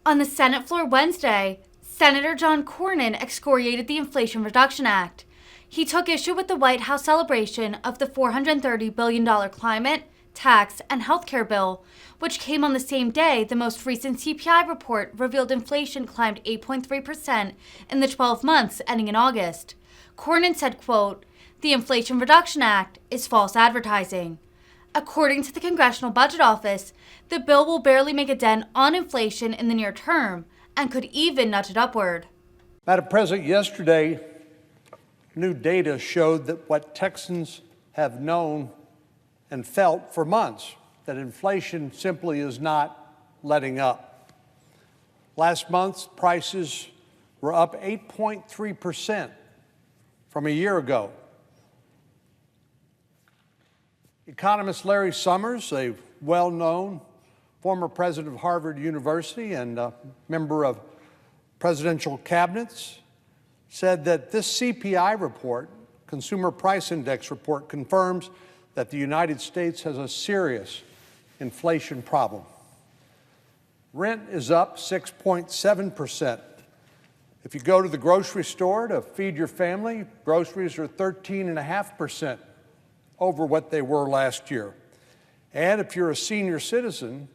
On the Senate floor Wednesday, Senator John Cornyn excoriated the Inflation Reduction Act. He took issue with the White House celebration of the $430 billion climate, tax, and healthcare bill, which came on the same day the most recent CPI report revealed inflation climbed 8.3% in the 12 months ending in August. Cornyn said, quote, "The Inflation Reduction Act is false advertising." According to the Congressional Budget Office, the bill will barely make a dent on inflation in the near term and could even nudge it upward. Madam President, yesterday, new data showed that what Texans have known and felt for months, that inflation simply is not letting up. Last month, prices were up 8.3% from a year ago. Economist Larry Summers, a well-known former president of Harvard University and a member of presidential cabinets, said that this CPI report, Consumer Price Index report, confirms that the United States has a serious inflation problem. Rent is up 6.7%. If you go to the grocery store to feed your family, groceries are 13.5% over what they were last year. And if you're a senior citizen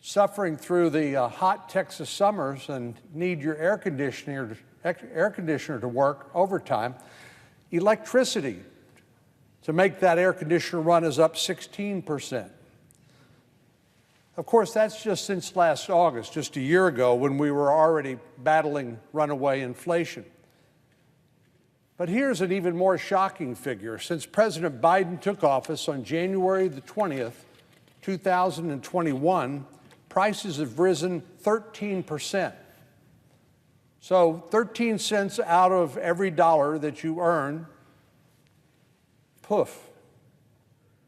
suffering through the hot Texas summers and need your air conditioner to work overtime, electricity to make that air conditioner run is up 16%. Of course, that's just since last August, just a year ago, when we were already battling runaway inflation. But here's an even more shocking figure. Since President Biden took office on January the 20th, 2021, prices have risen 13%. So 13 cents out of every dollar that you earn, poof,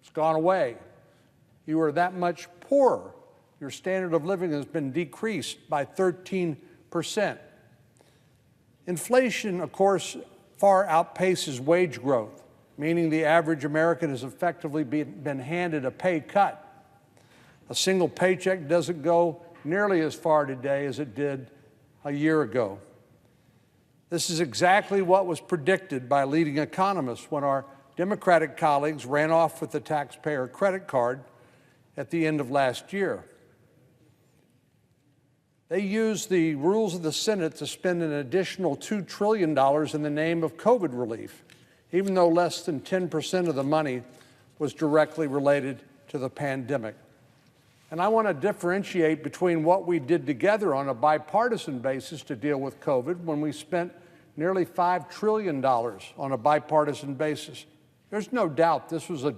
it's gone away. You are that much poorer. Your standard of living has been decreased by 13%. Inflation, of course, far outpaces wage growth, meaning the average American has effectively been handed a pay cut. A single paycheck doesn't go nearly as far today as it did a year ago. This is exactly what was predicted by leading economists when our Democratic colleagues ran off with the taxpayer credit card at the end of last year. They used the rules of the Senate to spend an additional $2 trillion in the name of COVID relief, even though less than 10% of the money was directly related to the pandemic. And I want to differentiate between what we did together on a bipartisan basis to deal with COVID, when we spent nearly $5 trillion on a bipartisan basis. There's no doubt this was a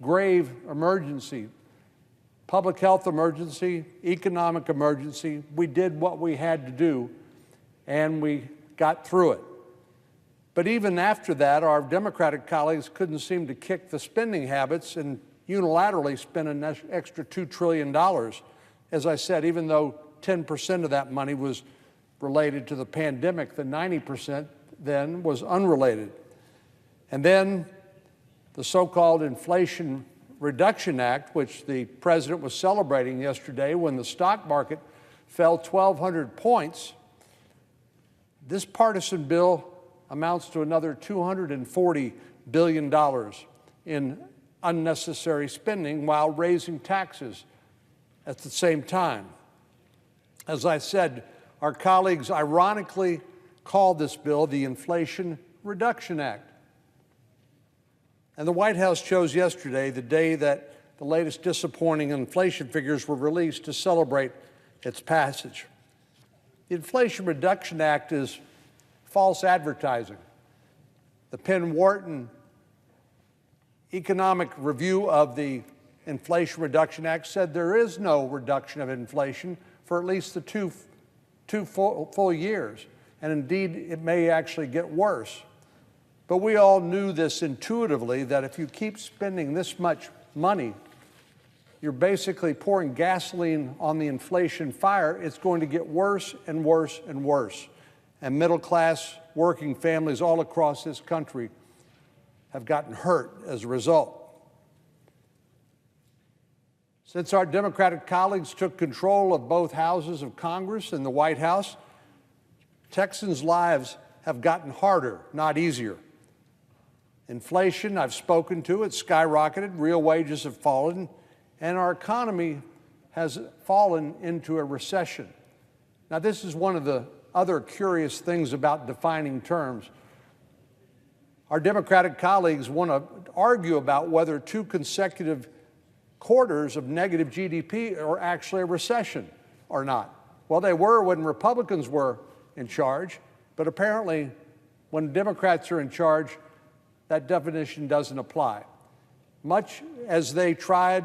grave emergency. Public health emergency, economic emergency. We did what we had to do, and we got through it. But even after that, our Democratic colleagues couldn't seem to kick the spending habits and unilaterally spend an extra $2 trillion. As I said, even though 10% of that money was related to the pandemic, the 90% then was unrelated. And then the so-called Inflation Reduction Act, which the president was celebrating yesterday when the stock market fell 1,200 points, this partisan bill amounts to another $240 billion in unnecessary spending while raising taxes at the same time. As I said, our colleagues ironically called this bill the Inflation Reduction Act. And the White House chose yesterday, the day that the latest disappointing inflation figures were released, to celebrate its passage. The Inflation Reduction Act is false advertising. The Penn-Wharton economic review of the Inflation Reduction Act said there is no reduction of inflation for at least the two full years. And indeed, it may actually get worse. But we all knew this intuitively, that if you keep spending this much money, you're basically pouring gasoline on the inflation fire. It's going to get worse and worse and worse. And middle-class working families all across this country have gotten hurt as a result. Since our Democratic colleagues took control of both houses of Congress and the White House, Texans' lives have gotten harder, not easier. Inflation, I've spoken to, it's skyrocketed, real wages have fallen, and our economy has fallen into a recession. Now, this is one of the other curious things about defining terms. Our Democratic colleagues want to argue about whether 2 consecutive quarters of negative GDP are actually a recession or not. Well, they were when Republicans were in charge, but apparently when Democrats are in charge, that definition doesn't apply. Much as they tried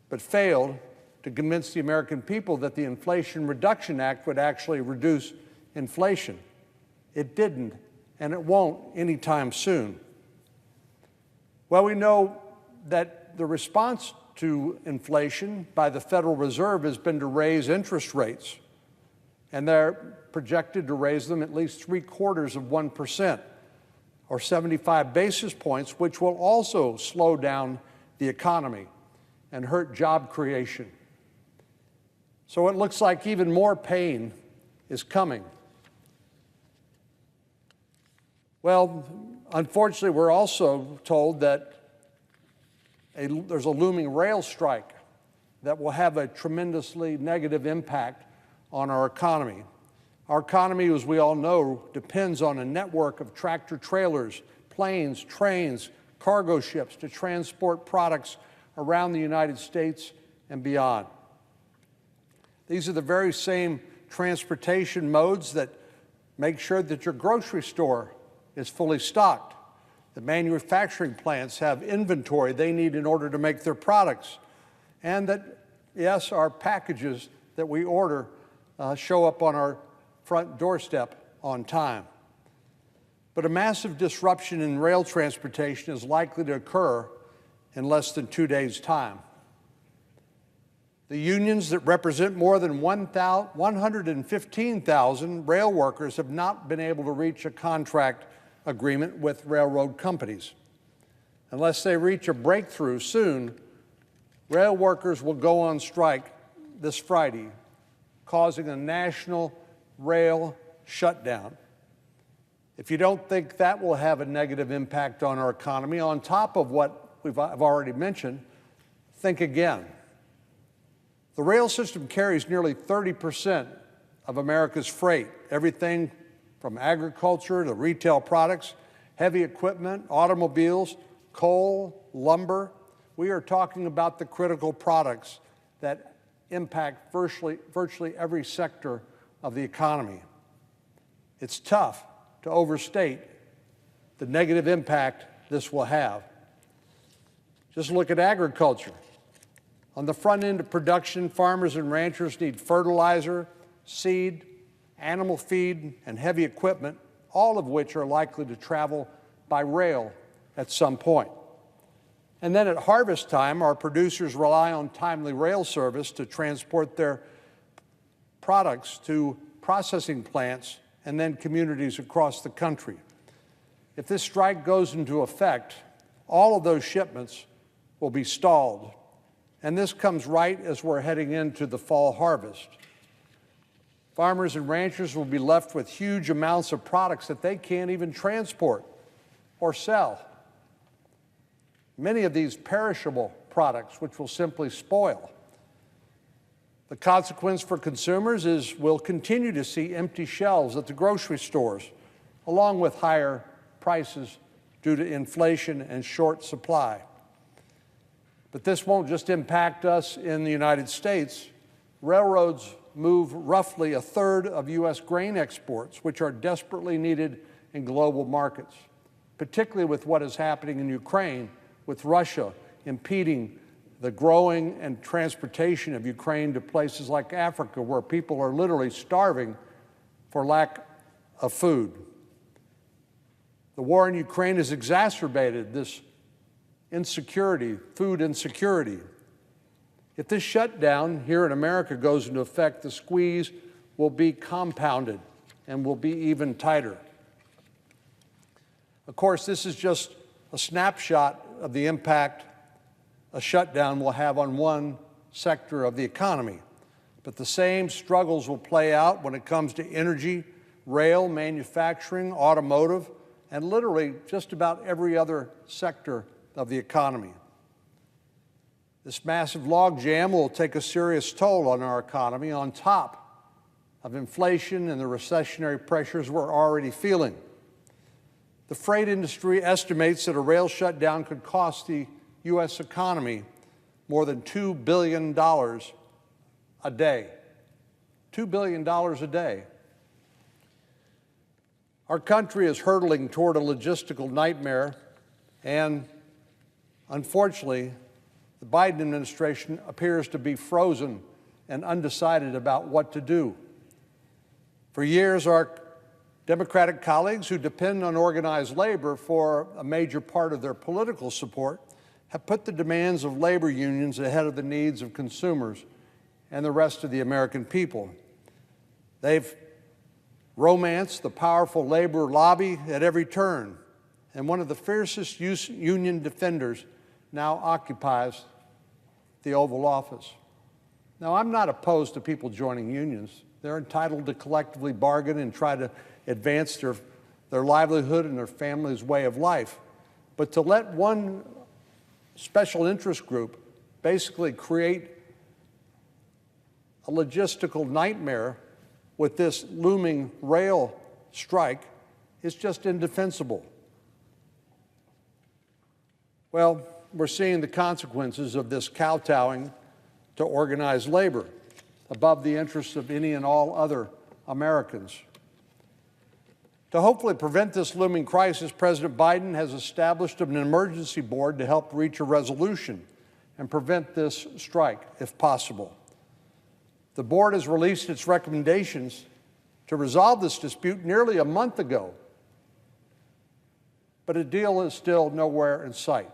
but failed to convince the American people that the Inflation Reduction Act would actually reduce inflation, it didn't, and it won't anytime soon. Well, we know that the response to inflation by the Federal Reserve has been to raise interest rates, and they're projected to raise them at least 0.75%, or 75 basis points, which will also slow down the economy and hurt job creation. So it looks like even more pain is coming. Well, unfortunately, we're also told that there's a looming rail strike that will have a tremendously negative impact on our economy. Our economy, as we all know, depends on a network of tractor trailers, planes, trains, cargo ships to transport products around the United States and beyond. These are the very same transportation modes that make sure that your grocery store is fully stocked. The manufacturing plants have inventory they need in order to make their products. And that, yes, our packages that we order show up on our front doorstep on time. But a massive disruption in rail transportation is likely to occur in less than 2 days' time. The unions that represent more than 115,000 rail workers have not been able to reach a contract agreement with railroad companies. Unless they reach a breakthrough soon, rail workers will go on strike this Friday, causing a national rail shutdown. If you don't think that will have a negative impact on our economy, on top of what I've already mentioned, think again. The rail system carries nearly 30% of America's freight, everything from agriculture to retail products, heavy equipment, automobiles, coal, lumber. We are talking about the critical products that impact virtually every sector of the economy. It's tough to overstate the negative impact this will have. Just look at agriculture. On the front end of production, farmers and ranchers need fertilizer, seed, animal feed, and heavy equipment, all of which are likely to travel by rail at some point. And then at harvest time, our producers rely on timely rail service to transport their products to processing plants and then communities across the country. If this strike goes into effect, all of those shipments will be stalled. And this comes right as we're heading into the fall harvest. Farmers and ranchers will be left with huge amounts of products that they can't even transport or sell. Many of these perishable products, which will simply spoil. The consequence for consumers is we'll continue to see empty shelves at the grocery stores, along with higher prices due to inflation and short supply. But this won't just impact us in the United States. Railroads move roughly a third of U.S. grain exports, which are desperately needed in global markets, particularly with what is happening in Ukraine, with Russia impeding the growing and transportation of Ukraine to places like Africa, where people are literally starving for lack of food. The war in Ukraine has exacerbated this insecurity, food insecurity. If this shutdown here in America goes into effect, the squeeze will be compounded and will be even tighter. Of course, this is just a snapshot of the impact a shutdown will have on one sector of the economy. But the same struggles will play out when it comes to energy, rail, manufacturing, automotive, and literally just about every other sector of the economy. This massive logjam will take a serious toll on our economy on top of inflation and the recessionary pressures we're already feeling. The freight industry estimates that a rail shutdown could cost the U.S. economy more than $2 billion a day. $2 billion a day. Our country is hurtling toward a logistical nightmare, and unfortunately, the Biden administration appears to be frozen and undecided about what to do. For years, our Democratic colleagues who depend on organized labor for a major part of their political support have put the demands of labor unions ahead of the needs of consumers and the rest of the American people. They've romanced the powerful labor lobby at every turn, and one of the fiercest union defenders now occupies the Oval Office. Now, I'm not opposed to people joining unions. They're entitled to collectively bargain and try to advance their livelihood and their family's way of life. But to let one special interest group basically create a logistical nightmare with this looming rail strike is just indefensible. Well, we're seeing the consequences of this kowtowing to organized labor above the interests of any and all other Americans. To hopefully prevent this looming crisis, President Biden has established an emergency board to help reach a resolution and prevent this strike, if possible. The board has released its recommendations to resolve this dispute nearly a month ago, but a deal is still nowhere in sight.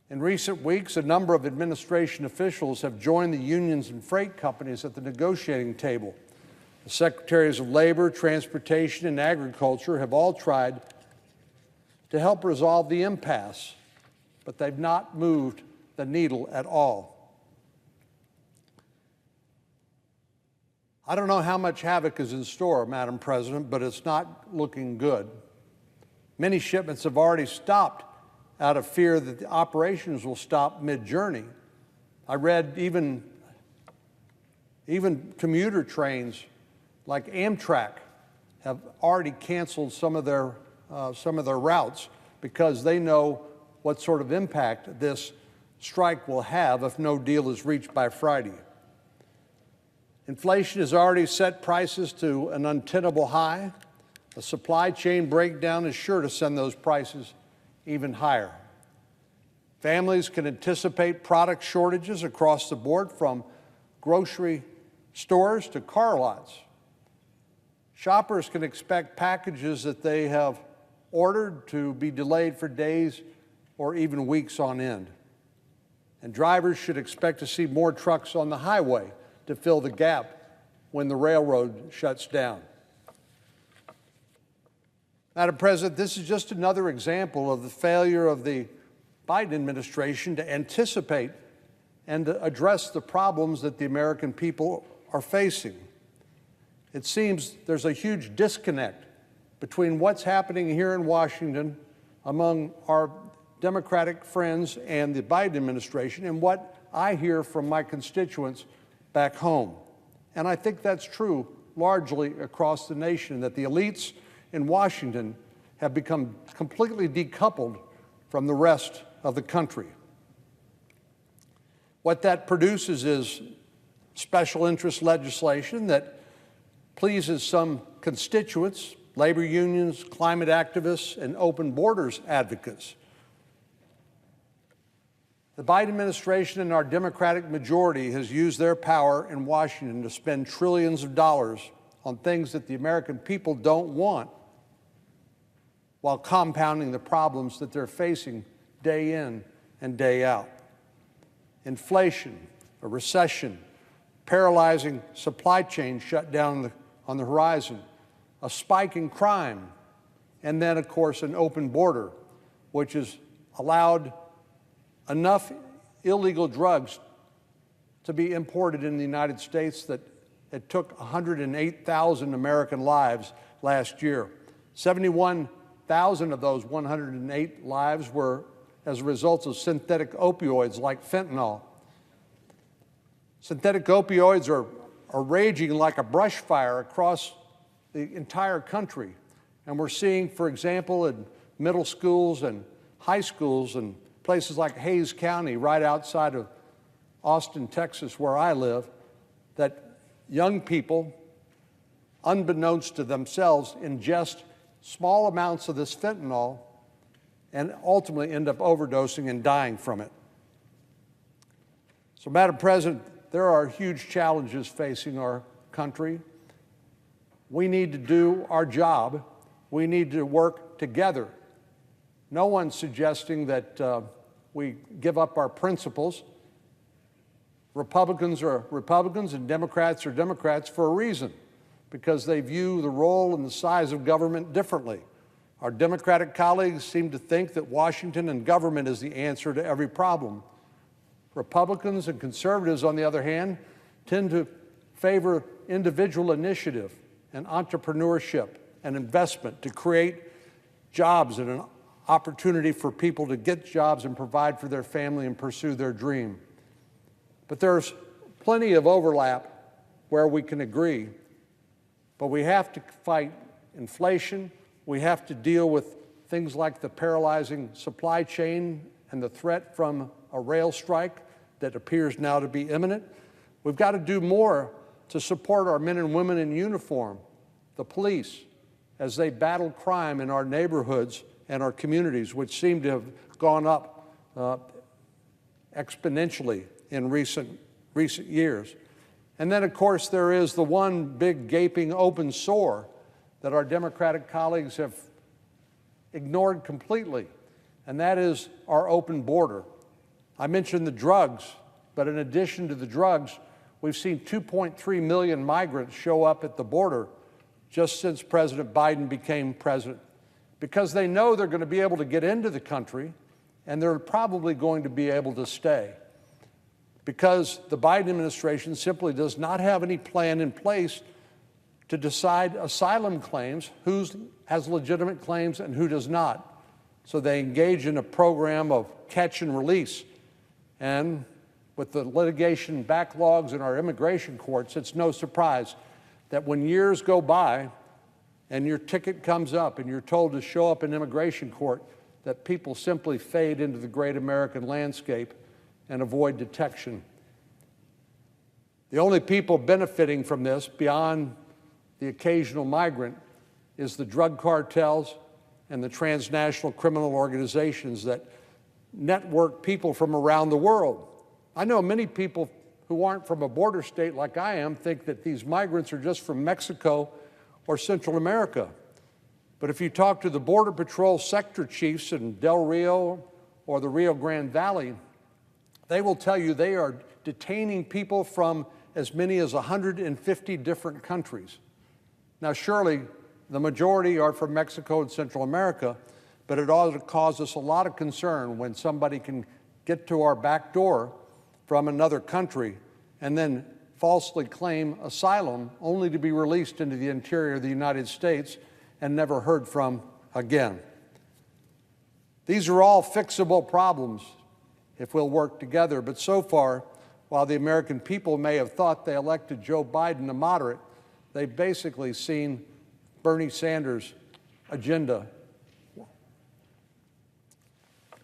In recent weeks, a number of administration officials have joined the unions and freight companies at the negotiating table. The Secretaries of Labor, Transportation, and Agriculture have all tried to help resolve the impasse, but they've not moved the needle at all. I don't know how much havoc is in store, Madam President, but it's not looking good. Many shipments have already stopped out of fear that the operations will stop mid-journey. I read even commuter trains like Amtrak have already canceled some of their routes because they know what sort of impact this strike will have if no deal is reached by Friday. Inflation has already set prices to an untenable high. A supply chain breakdown is sure to send those prices even higher. Families can anticipate product shortages across the board, from grocery stores to car lots. Shoppers can expect packages that they have ordered to be delayed for days or even weeks on end. And drivers should expect to see more trucks on the highway to fill the gap when the railroad shuts down. Madam President, this is just another example of the failure of the Biden administration to anticipate and to address the problems that the American people are facing. It seems there's a huge disconnect between what's happening here in Washington among our Democratic friends and the Biden administration and what I hear from my constituents back home. And I think that's true largely across the nation, that the elites in Washington have become completely decoupled from the rest of the country. What that produces is special interest legislation that pleases some constituents, labor unions, climate activists, and open borders advocates. The Biden administration and our Democratic majority has used their power in Washington to spend trillions of dollars on things that the American people don't want, while compounding the problems that they're facing day in and day out. Inflation, a recession, paralyzing supply chain shutdown on the horizon, a spike in crime, and then, of course, an open border, which has allowed enough illegal drugs to be imported in the United States that it took 108,000 American lives last year. 71,000 of those 108 lives were as a result of synthetic opioids like fentanyl. Synthetic opioids are raging like a brush fire across the entire country. And we're seeing, for example, in middle schools and high schools and places like Hays County, right outside of Austin, Texas, where I live, that young people, unbeknownst to themselves, ingest small amounts of this fentanyl and ultimately end up overdosing and dying from it. So, Madam President, there are huge challenges facing our country. We need to do our job. We need to work together. No one's suggesting that we give up our principles. Republicans are Republicans and Democrats are Democrats for a reason, because they view the role and the size of government differently. Our Democratic colleagues seem to think that Washington and government is the answer to every problem. Republicans and conservatives, on the other hand, tend to favor individual initiative and entrepreneurship and investment to create jobs and an opportunity for people to get jobs and provide for their family and pursue their dream. But there's plenty of overlap where we can agree. But we have to fight inflation. We have to deal with things like the paralyzing supply chain and the threat from a rail strike that appears now to be imminent. We've got to do more to support our men and women in uniform, the police, as they battle crime in our neighborhoods and our communities, which seem to have gone up exponentially in recent years. And then, of course, there is the one big gaping open sore that our Democratic colleagues have ignored completely, and that is our open border. I mentioned the drugs, but in addition to the drugs, we've seen 2.3 million migrants show up at the border just since President Biden became president, because they know they're going to be able to get into the country, and they're probably going to be able to stay, because the Biden administration simply does not have any plan in place to decide asylum claims, who has legitimate claims and who does not. So they engage in a program of catch and release. And with the litigation backlogs in our immigration courts, it's no surprise that when years go by and your ticket comes up and you're told to show up in immigration court, that people simply fade into the great American landscape and avoid detection. The only people benefiting from this, beyond the occasional migrant, is the drug cartels and the transnational criminal organizations that network people from around the world. I know many people who aren't from a border state like I am think that these migrants are just from Mexico or Central America. But if you talk to the Border Patrol sector chiefs in Del Rio or the Rio Grande Valley, they will tell you they are detaining people from as many as 150 different countries. Now, surely the majority are from Mexico and Central America, but it ought to cause us a lot of concern when somebody can get to our back door from another country and then falsely claim asylum only to be released into the interior of the United States and never heard from again. These are all fixable problems if we'll work together, but so far, while the American people may have thought they elected Joe Biden a moderate, they've basically seen Bernie Sanders' agenda.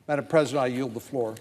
Madam President, I yield the floor.